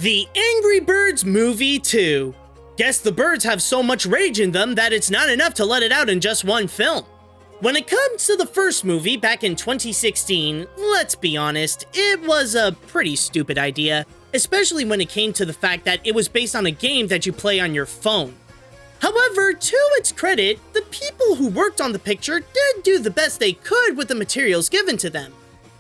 The Angry Birds Movie 2. Guess the birds have so much rage in them that it's not enough to let it out in just one film. When it comes to the first movie back in 2016, let's be honest, it was a pretty stupid idea, especially when it came to the fact that it was based on a game that you play on your phone. However, to its credit, the people who worked on the picture did do the best they could with the materials given to them.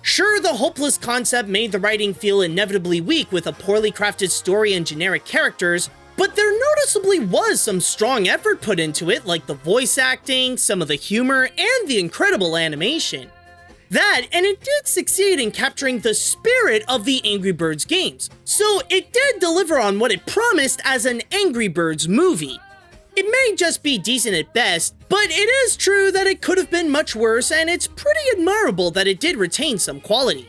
Sure, the hopeless concept made the writing feel inevitably weak with a poorly crafted story and generic characters, but there noticeably was some strong effort put into it, like the voice acting, some of the humor, and the incredible animation. That, and it did succeed in capturing the spirit of the Angry Birds games, so it did deliver on what it promised as an Angry Birds movie. It may just be decent at best, but it is true that it could have been much worse, and it's pretty admirable that it did retain some quality.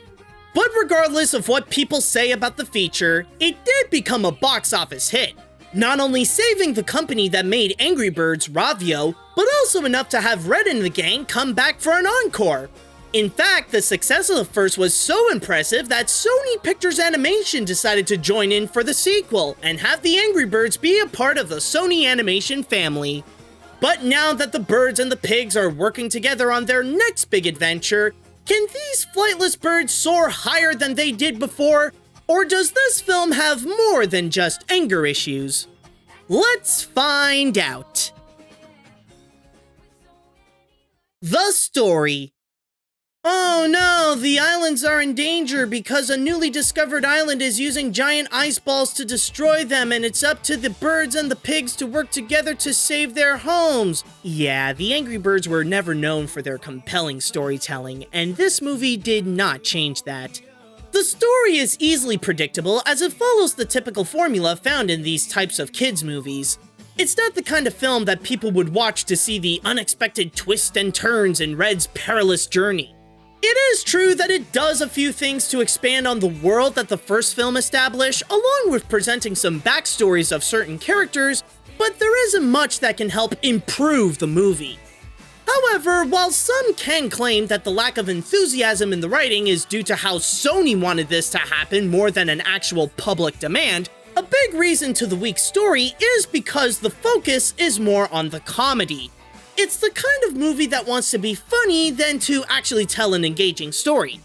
But regardless of what people say about the feature, it did become a box office hit, not only saving the company that made Angry Birds, Ravio, but also enough to have Red and the gang come back for an encore. In fact, the success of the first was so impressive that Sony Pictures Animation decided to join in for the sequel and have the Angry Birds be a part of the Sony Animation family. But now that the birds and the pigs are working together on their next big adventure, can these flightless birds soar higher than they did before? Or does this film have more than just anger issues? Let's find out. The story. Oh no, the islands are in danger because a newly discovered island is using giant ice balls to destroy them, and it's up to the birds and the pigs to work together to save their homes. Yeah, the Angry Birds were never known for their compelling storytelling, and this movie did not change that. The story is easily predictable as it follows the typical formula found in these types of kids' movies. It's not the kind of film that people would watch to see the unexpected twists and turns in Red's perilous journey. It is true that it does a few things to expand on the world that the first film established, along with presenting some backstories of certain characters, but there isn't much that can help improve the movie. However, while some can claim that the lack of enthusiasm in the writing is due to how Sony wanted this to happen more than an actual public demand, a big reason to the weak story is because the focus is more on the comedy. It's the kind of movie that wants to be funny than to actually tell an engaging story.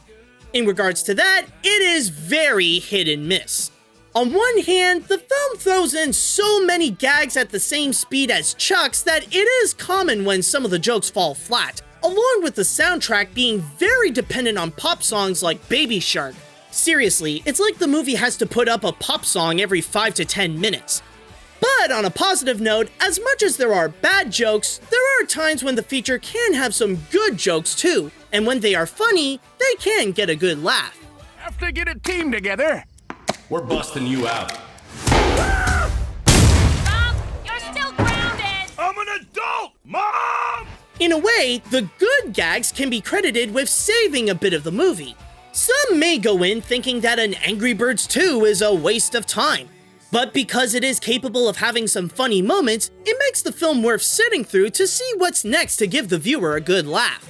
In regards to that, it is very hit and miss. On one hand, the film throws in so many gags at the same speed as Chuck's that it is common when some of the jokes fall flat, along with the soundtrack being very dependent on pop songs like Baby Shark. Seriously, it's like the movie has to put up a pop song every 5 to 10 minutes. But on a positive note, as much as there are bad jokes, there are times when the feature can have some good jokes too, and when they are funny, they can get a good laugh. Have to get a team together. We're busting you out. Mom, you're still grounded! I'm an adult, Mom! In a way, the good gags can be credited with saving a bit of the movie. Some may go in thinking that an Angry Birds 2 is a waste of time. But because it is capable of having some funny moments, it makes the film worth sitting through to see what's next to give the viewer a good laugh.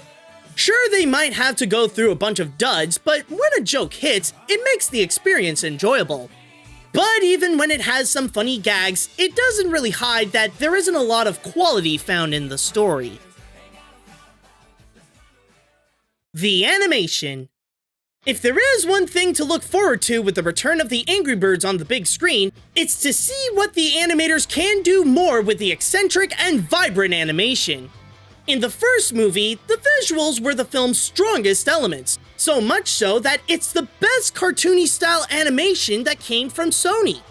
Sure, they might have to go through a bunch of duds, but when a joke hits, it makes the experience enjoyable. But even when it has some funny gags, it doesn't really hide that there isn't a lot of quality found in the story. The animation. If there is one thing to look forward to with the return of the Angry Birds on the big screen, it's to see what the animators can do more with the eccentric and vibrant animation. In the first movie, the visuals were the film's strongest elements, so much so that it's the best cartoony style animation that came from Sony.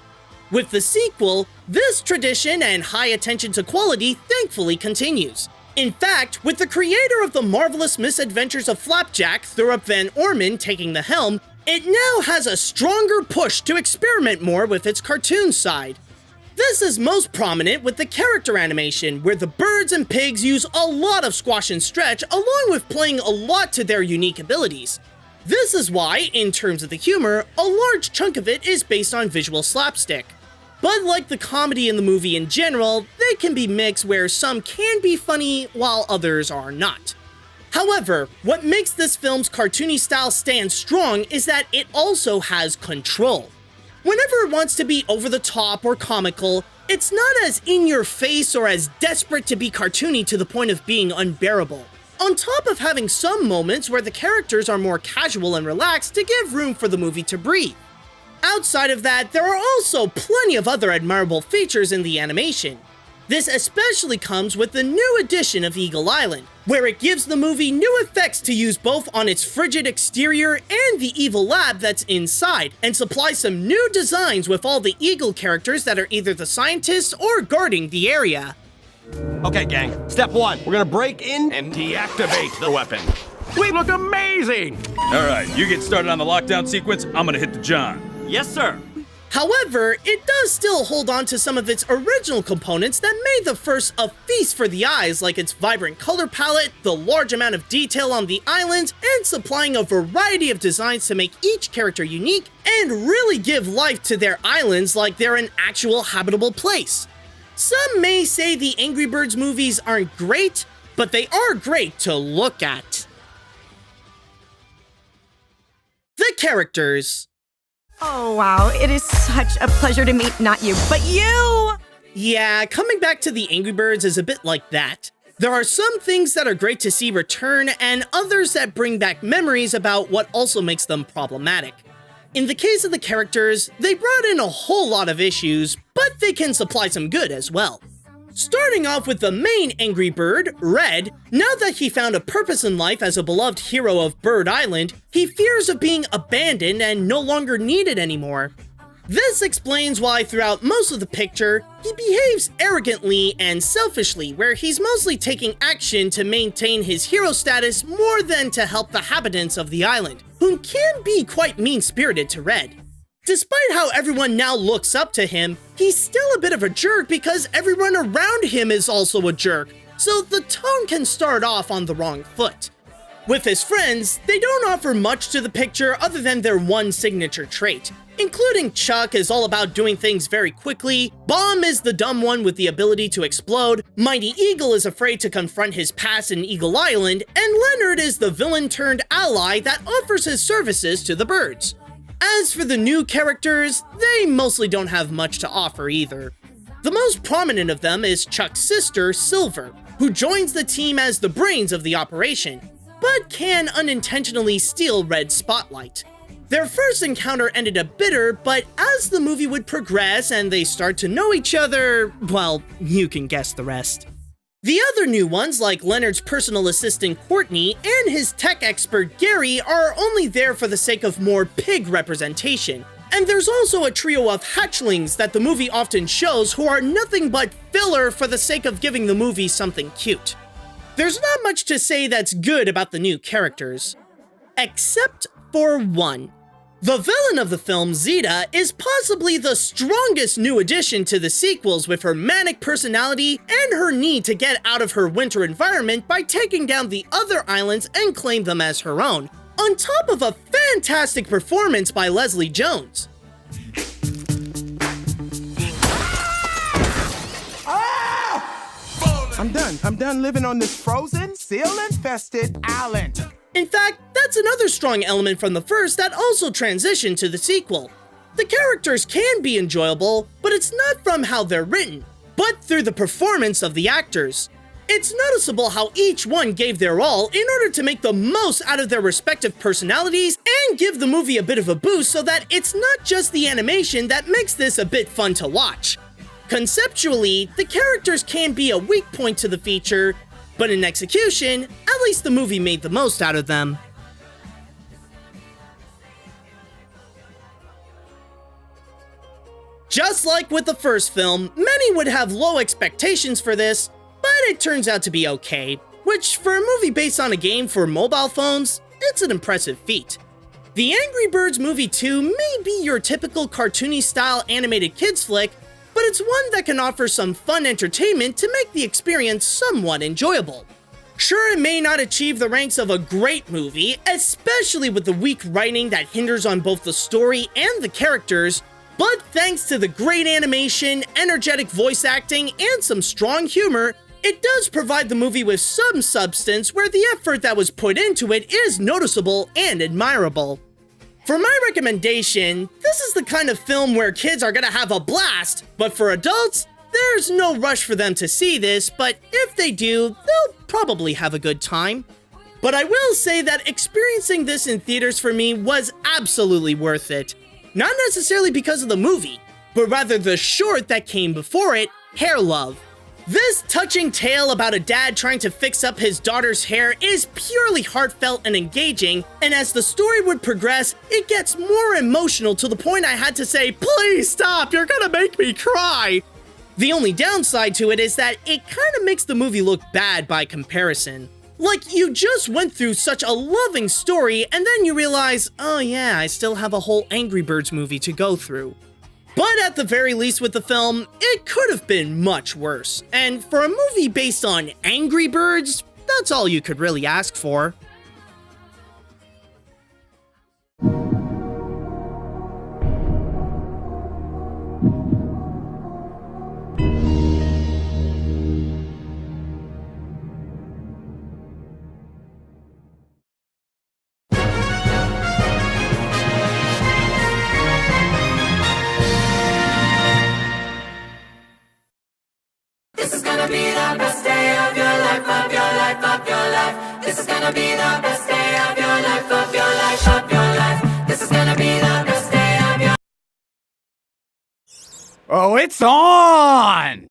With the sequel, this tradition and high attention to quality thankfully continues. In fact, with the creator of The Marvelous Misadventures of Flapjack, Thorup Van Orman, taking the helm, it now has a stronger push to experiment more with its cartoon side. This is most prominent with the character animation, where the birds and pigs use a lot of squash and stretch, along with playing a lot to their unique abilities. This is why, in terms of the humor, a large chunk of it is based on visual slapstick. But like the comedy in the movie in general, they can be mixed where some can be funny while others are not. However, what makes this film's cartoony style stand strong is that it also has control. Whenever it wants to be over the top or comical, it's not as in your face or as desperate to be cartoony to the point of being unbearable. On top of having some moments where the characters are more casual and relaxed to give room for the movie to breathe. Outside of that, there are also plenty of other admirable features in the animation. This especially comes with the new addition of Eagle Island, where it gives the movie new effects to use both on its frigid exterior and the evil lab that's inside, and supplies some new designs with all the Eagle characters that are either the scientists or guarding the area. Okay, gang. Step one. We're gonna break in and deactivate the weapon. We look amazing! All right, you get started on the lockdown sequence. I'm gonna hit the John. Yes, sir. However, it does still hold on to some of its original components that made the first a feast for the eyes, like its vibrant color palette, the large amount of detail on the islands, and supplying a variety of designs to make each character unique and really give life to their islands like they're an actual habitable place. Some may say the Angry Birds movies aren't great, but they are great to look at. The characters. Oh, wow. It is such a pleasure to meet not you, but you! Yeah, coming back to the Angry Birds is a bit like that. There are some things that are great to see return, and others that bring back memories about what also makes them problematic. In the case of the characters, they brought in a whole lot of issues, but they can supply some good as well. Starting off with the main Angry Bird, Red, now that he found a purpose in life as a beloved hero of Bird Island, he fears of being abandoned and no longer needed anymore. This explains why throughout most of the picture, he behaves arrogantly and selfishly, where he's mostly taking action to maintain his hero status more than to help the inhabitants of the island, who can be quite mean-spirited to Red. Despite how everyone now looks up to him, he's still a bit of a jerk because everyone around him is also a jerk, so the tone can start off on the wrong foot. With his friends, they don't offer much to the picture other than their one signature trait, including Chuck is all about doing things very quickly, Bomb is the dumb one with the ability to explode, Mighty Eagle is afraid to confront his past in Eagle Island, and Leonard is the villain-turned-ally that offers his services to the birds. As for the new characters, they mostly don't have much to offer either. The most prominent of them is Chuck's sister, Silver, who joins the team as the brains of the operation, but can unintentionally steal Red's spotlight. Their first encounter ended up bitter, but as the movie would progress and they start to know each other, well, you can guess the rest. The other new ones, like Leonard's personal assistant Courtney and his tech expert Gary, are only there for the sake of more pig representation. And there's also a trio of hatchlings that the movie often shows who are nothing but filler for the sake of giving the movie something cute. There's not much to say that's good about the new characters. Except for one. The villain of the film, Zeta, is possibly the strongest new addition to the sequels with her manic personality and her need to get out of her winter environment by taking down the other islands and claim them as her own, on top of a fantastic performance by Leslie Jones. I'm done living on this frozen, seal-infested island. In fact, that's another strong element from the first that also transitioned to the sequel. The characters can be enjoyable, but it's not from how they're written, but through the performance of the actors. It's noticeable how each one gave their all in order to make the most out of their respective personalities and give the movie a bit of a boost so that it's not just the animation that makes this a bit fun to watch. Conceptually, the characters can be a weak point to the feature, but in execution, at least the movie made the most out of them. Just like with the first film, many would have low expectations for this, but it turns out to be okay, which for a movie based on a game for mobile phones, it's an impressive feat. The Angry Birds Movie 2 may be your typical cartoony style animated kids flick, but it's one that can offer some fun entertainment to make the experience somewhat enjoyable. Sure, it may not achieve the ranks of a great movie, especially with the weak writing that hinders on both the story and the characters, but thanks to the great animation, energetic voice acting, and some strong humor, it does provide the movie with some substance where the effort that was put into it is noticeable and admirable. For my recommendation, this is the kind of film where kids are gonna have a blast, but for adults, there's no rush for them to see this, but if they do, they'll probably have a good time. But I will say that experiencing this in theaters for me was absolutely worth it. Not necessarily because of the movie, but rather the short that came before it, Hair Love. This touching tale about a dad trying to fix up his daughter's hair is purely heartfelt and engaging, and as the story would progress, it gets more emotional to the point I had to say, "Please stop, you're gonna make me cry!" The only downside to it is that it kinda makes the movie look bad by comparison. Like, you just went through such a loving story, and then you realize, oh yeah, I still have a whole Angry Birds movie to go through. But at the very least with the film, it could have been much worse. And for a movie based on Angry Birds, that's all you could really ask for. This is gonna be the best day of your life, of your life, of your life. This is gonna be the best day of your life, of your life, of your life. This is gonna be the best day of your Oh, it's on!